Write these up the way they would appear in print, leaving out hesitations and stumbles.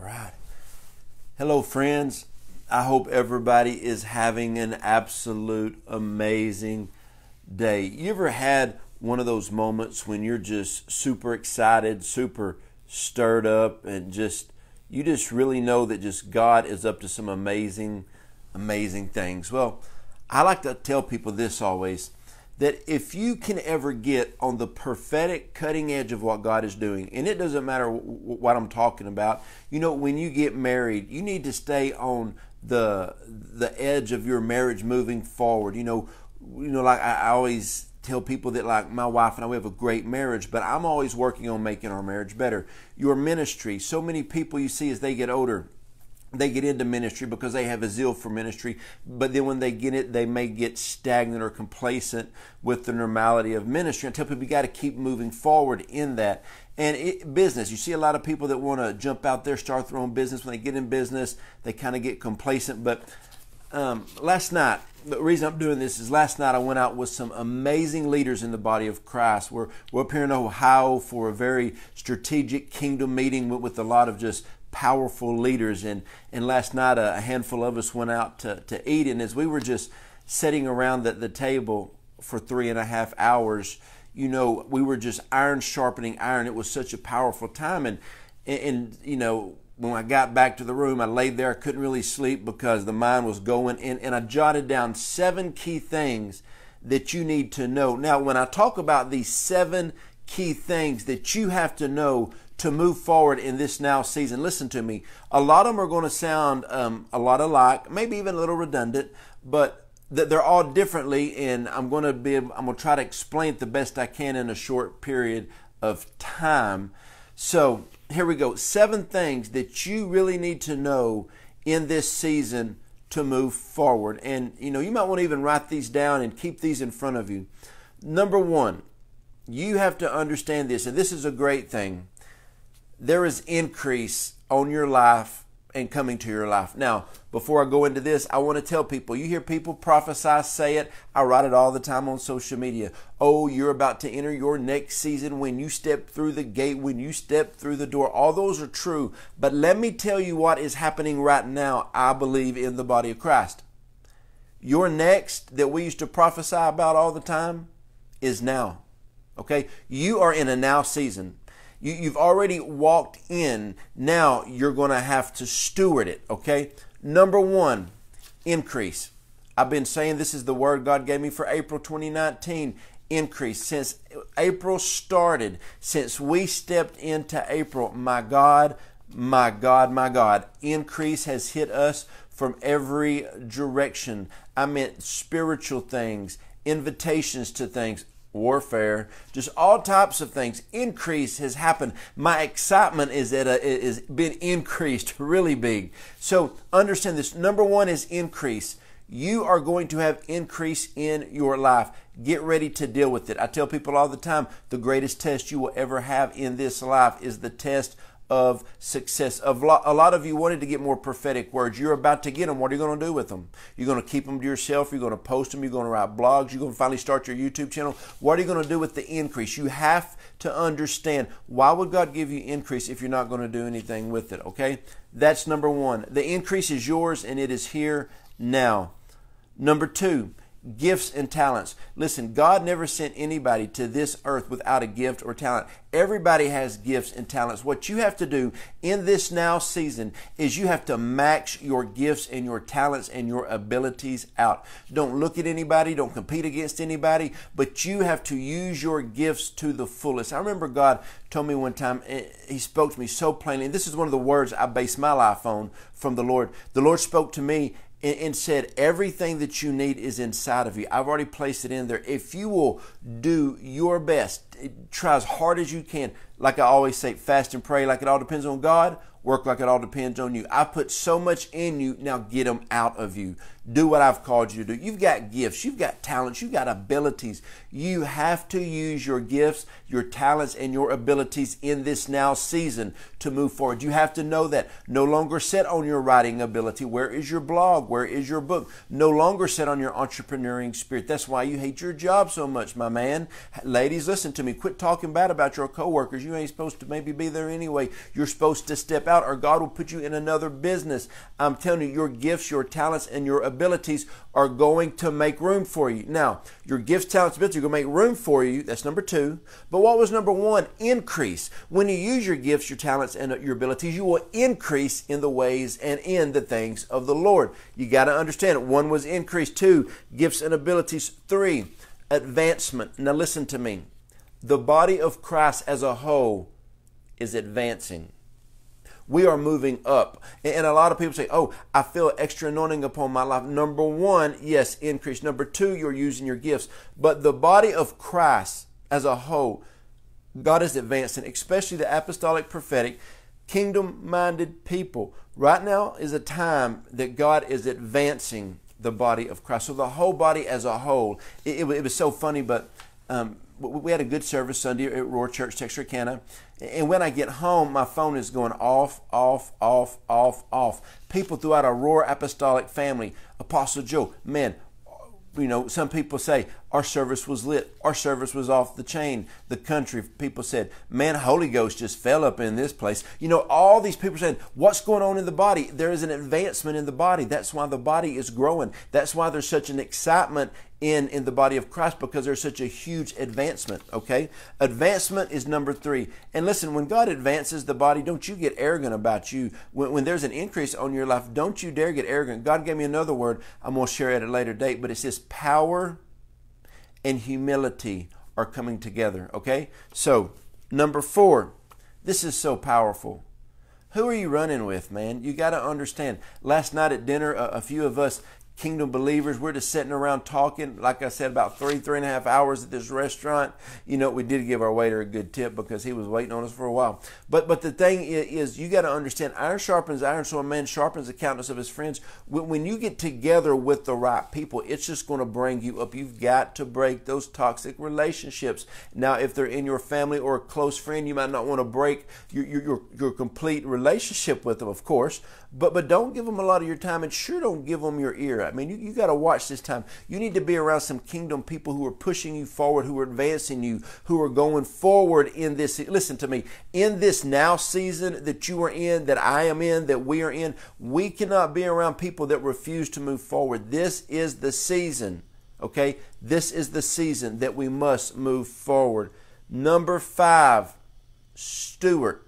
right. Hello, friends. I hope everybody is having an absolute amazing day. You ever had one of those moments when you're just super excited, super stirred up, and you just really know that just God is up to some amazing things? Well, I like to tell people this always, that if you can ever get on the prophetic cutting edge of what God is doing, and it doesn't matter what I'm talking about, when you get married, you need to stay on the edge of your marriage moving forward. Like I always tell people that, like, my wife and I, we have a great marriage, but I'm always working on making our marriage better. Your ministry, so many people you see as they get older, they get into ministry because they have a zeal for ministry, but then when they get it, they may get stagnant or complacent with the normality of ministry. I tell people you got to keep moving forward in that. And business, you see a lot of people that want to jump out there, start their own business. When they get in business, they kind of get complacent. But last night, the reason I'm doing this is last night I went out with some amazing leaders in the body of Christ. We're up here in Ohio for a very strategic kingdom meeting with a lot of just powerful leaders, and last night a handful of us went out to eat, and as we were just sitting around the table for 3.5 hours, we were just iron sharpening iron. It was such a powerful time, and when I got back to the room, I laid there, I couldn't really sleep because the mind was going, and I jotted down 7 key things that you need to know. Now, when I talk about these 7 key things that you have to know to move forward in this now season, listen to me. A lot of them are going to sound a lot alike, maybe even a little redundant, but they're all differently, and I'm going to try to explain it the best I can in a short period of time. So here we go. 7 things that you really need to know in this season to move forward. And you might want to even write these down and keep these in front of you. Number 1, you have to understand this, and this is a great thing. There is increase on your life and coming to your life. Now, before I go into this, I want to tell people, you hear people prophesy, say it. I write it all the time on social media. Oh, you're about to enter your next season when you step through the gate, when you step through the door. All those are true. But let me tell you what is happening right now, I believe, in the body of Christ. Your next that we used to prophesy about all the time is now. Okay? You are in a now season. You've already walked in. Now you're going to have to steward it, okay? Number 1, increase. I've been saying this is the word God gave me for April 2019. Increase. Since April started, since we stepped into April, my God, increase has hit us from every direction. I meant spiritual things, invitations to things, warfare, just all types of things. Increase has happened. My excitement is been increased really big. So understand this. Number 1 is increase. You are going to have increase in your life. Get ready to deal with it. I tell people all the time, the greatest test you will ever have in this life is the test of success. A lot of you wanted to get more prophetic words. You're about to get them. What are you going to do with them? You're going to keep them to yourself. You're going to post them. You're going to write blogs. You're going to finally start your YouTube channel. What are you going to do with the increase? You have to understand, why would God give you increase if you're not going to do anything with it? Okay? That's number 1. The increase is yours, and it is here now. Number 2, gifts and talents. Listen, God never sent anybody to this earth without a gift or talent. Everybody has gifts and talents. What you have to do in this now season is you have to max your gifts and your talents and your abilities out. Don't look at anybody. Don't compete against anybody. But you have to use your gifts to the fullest. I remember God told me one time, He spoke to me so plainly, and this is one of the words I base my life on from the Lord. The Lord spoke to me and said, everything that you need is inside of you. I've already placed it in there. If you will do your best, try as hard as you can. Like I always say, fast and pray like it all depends on God. Work like it all depends on you. I put so much in you, now get them out of you. Do what I've called you to do. You've got gifts, you've got talents, you've got abilities. You have to use your gifts, your talents, and your abilities in this now season to move forward. You have to know that. No longer set on your writing ability. Where is your blog? Where is your book? No longer set on your entrepreneurial spirit. That's why you hate your job so much, my man. Ladies, listen to me. Quit talking bad about your coworkers. you ain't supposed to maybe be there anyway. You're supposed to step out, or God will put you in another business. I'm telling you, your gifts, your talents, and your abilities are going to make room for you. Now, your gifts, talents, abilities are going to make room for you. That's number two. But what was number one? Increase. When you use your gifts, your talents, and your abilities, you will increase in the ways and in the things of the Lord. You got to understand it. One was increase. Two, gifts and abilities. Three, advancement. Now listen to me. The body of Christ as a whole is advancing. We are moving up. And a lot of people say, oh, I feel extra anointing upon my life. Number one, yes, increase. Number two, you're using your gifts. But the body of Christ as a whole, God is advancing, especially the apostolic, prophetic, kingdom-minded people. Right now is a time that God is advancing the body of Christ. So the whole body as a whole. It was so funny, but we had a good service Sunday at Roar Church, Texarkana. And when I get home, my phone is going off, off, off, off, off. People throughout our Roar apostolic family, Apostle Joe, man, you know, some people say our service was lit. Our service was off the chain. The country, people said, man, Holy Ghost just fell up in this place. You know, all these people said, what's going on in the body? There is an advancement in the body. That's why the body is growing. That's why there's such an excitement in the body of Christ, because there's such a huge advancement, okay? Advancement is number three. And listen, when God advances the body, don't you get arrogant about you. When there's an increase on your life, don't you dare get arrogant. God gave me another word I'm going to share at a later date, but it says power and humility are coming together, okay? So, number four, this is so powerful. Who are you running with, man? You got to understand. Last night at dinner, a few of us kingdom believers, we're just sitting around talking, like I said, about 3.5 hours at this restaurant. You know, we did give our waiter a good tip because he was waiting on us for a while. But the thing is, you got to understand, iron sharpens iron, so a man sharpens the countenance of his friends. When you get together with the right people, it's just going to bring you up. You've got to break those toxic relationships. Now, if they're in your family or a close friend, you might not want to break your complete relationship with them, of course. But don't give them a lot of your time, and sure don't give them your ear. I mean, you got to watch this time. You need to be around some kingdom people who are pushing you forward, who are advancing you, who are going forward in this. Listen to me. In this now season that you are in, that I am in, that we are in, we cannot be around people that refuse to move forward. This is the season, okay? This is the season that we must move forward. Number five, stewardship.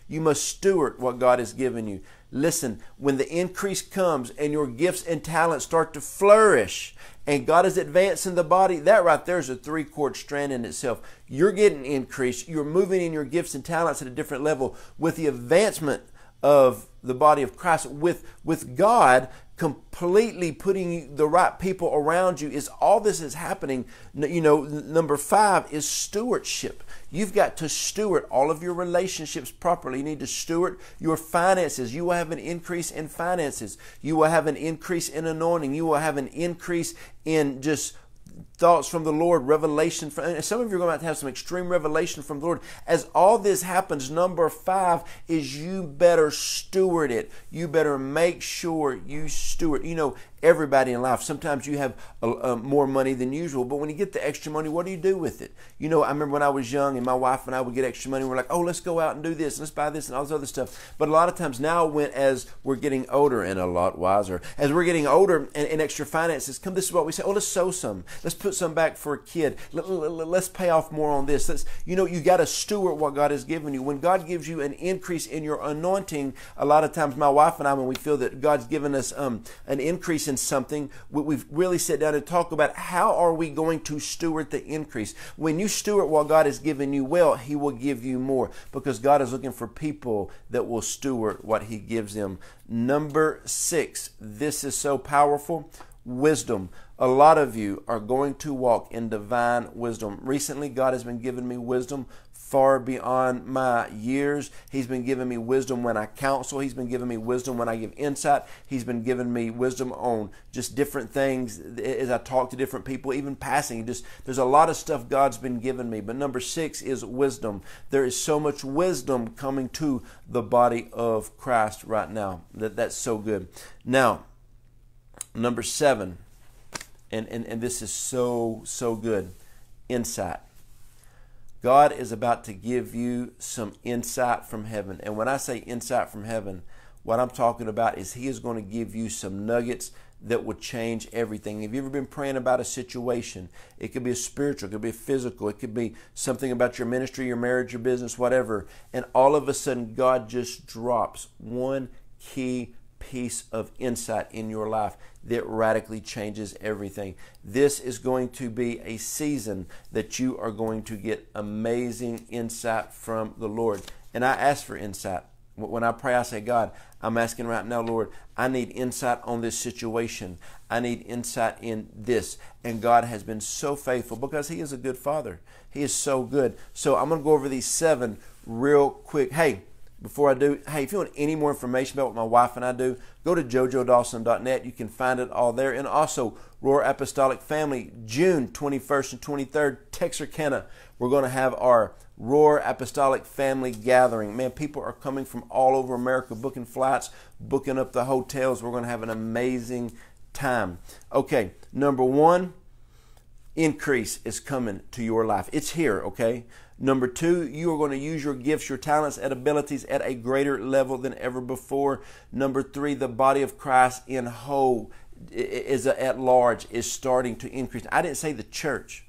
You must steward what God has given you. Listen, when the increase comes and your gifts and talents start to flourish and God is advancing the body, that right there is a three-chord strand in itself. You're getting increased. You're moving in your gifts and talents at a different level with the advancement of the body of Christ, with God completely putting the right people around you. Is all this is happening. You know, number five is stewardship. You've got to steward all of your relationships properly. You need to steward your finances. You will have an increase in finances. You will have an increase in anointing. You will have an increase in just thoughts from the Lord, revelation. Some of you are going to have some extreme revelation from the Lord. As all this happens, number five is you better steward it. You better make sure you steward. You know, everybody in life, sometimes you have more money than usual, but when you get the extra money, what do you do with it? You know, I remember when I was young and my wife and I would get extra money, we're like, oh, let's go out and do this, let's buy this and all this other stuff. But a lot of times now, as we're getting older and a lot wiser, as we're getting older and extra finances come, this is what we say, oh, let's sow some. Let's put some back for a kid. Let's pay off more on this. You got to steward what God has given you. When God gives you an increase in your anointing, a lot of times my wife and I, when we feel that God's given us an increase in something, we've really sit down and talk about how are we going to steward the increase. When you steward what God has given you well, He will give you more, because God is looking for people that will steward what He gives them. Number six, this is so powerful, wisdom. A lot of you are going to walk in divine wisdom. Recently, God has been giving me wisdom far beyond my years. He's been giving me wisdom when I counsel. He's been giving me wisdom when I give insight. He's been giving me wisdom on just different things as I talk to different people, even passing. There's a lot of stuff God's been giving me. But number six is wisdom. There is so much wisdom coming to the body of Christ right now. That's so good. Now, number seven, and this is so good, insight. God is about to give you some insight from heaven. And when I say insight from heaven, what I'm talking about is He is going to give you some nuggets that will change everything. Have you ever been praying about a situation? It could be a spiritual, it could be a physical, it could be something about your ministry, your marriage, your business, whatever. And all of a sudden, God just drops one key piece of insight in your life that radically changes everything. This is going to be a season that you are going to get amazing insight from the Lord. And I ask for insight. When I pray, I say, God, I'm asking right now, Lord, I need insight on this situation. I need insight in this. And God has been so faithful because He is a good Father. He is so good. So I'm going to go over these 7 real quick. Hey, before I do, if you want any more information about what my wife and I do, go to jojodawson.net. You can find it all there. And also, Roar Apostolic Family, June 21st and 23rd, Texarkana. We're going to have our Roar Apostolic Family Gathering. Man, people are coming from all over America, booking flights, booking up the hotels. We're going to have an amazing time. Okay, number 1, increase is coming to your life. It's here, okay? Number 2, you are going to use your gifts, your talents, and abilities at a greater level than ever before. Number 3, the body of Christ in whole is at large is starting to increase. I didn't say the church.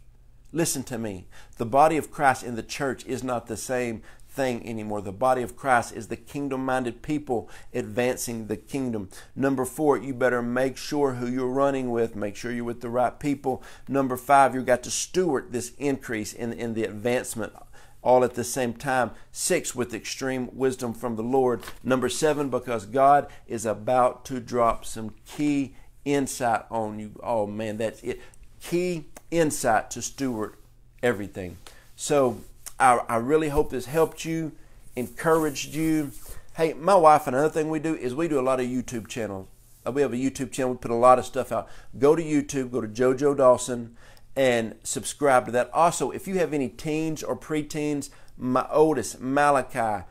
Listen to me. The body of Christ in the church is not the same thing anymore. The body of Christ is the kingdom-minded people advancing the kingdom. Number 4, you better make sure who you're running with. Make sure you're with the right people. Number 5, you've got to steward this increase in the advancement all at the same time. 6, with extreme wisdom from the Lord. Number 7, because God is about to drop some key insight on you. Oh man, that's it. Key insight to steward everything. So I really hope this helped you, encouraged you. Hey, my wife and another thing we do is we do a lot of YouTube channels. We have a YouTube channel. We put a lot of stuff out. Go to YouTube, go to JoJo Dawson, and subscribe to that. Also, if you have any teens or preteens, my oldest, Malachi,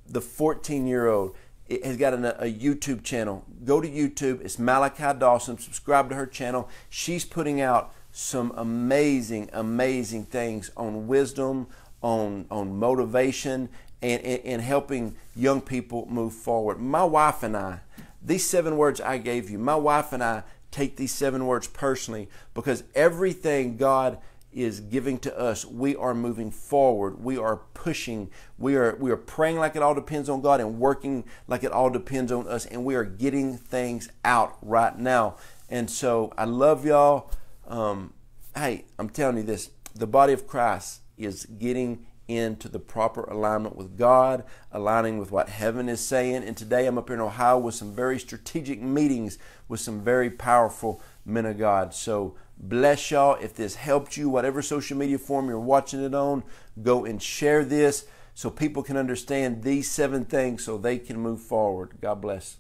the 14-year-old, has got a YouTube channel. Go to YouTube. It's Malachi Dawson. Subscribe to her channel. She's putting out some amazing, amazing things on wisdom, on motivation, and helping young people move forward. My wife and I, these 7 words I gave you, my wife and I take these 7 words personally because everything God is giving to us, we are moving forward. We are pushing. We are praying like it all depends on God and working like it all depends on us. And we are getting things out right now. And so I love y'all. Hey, I'm telling you this, the body of Christ is getting into the proper alignment with God, aligning with what heaven is saying. And today I'm up here in Ohio with some very strategic meetings with some very powerful men of God. So bless y'all. If this helped you, whatever social media form you're watching it on, go and share this so people can understand these 7 things so they can move forward. God bless.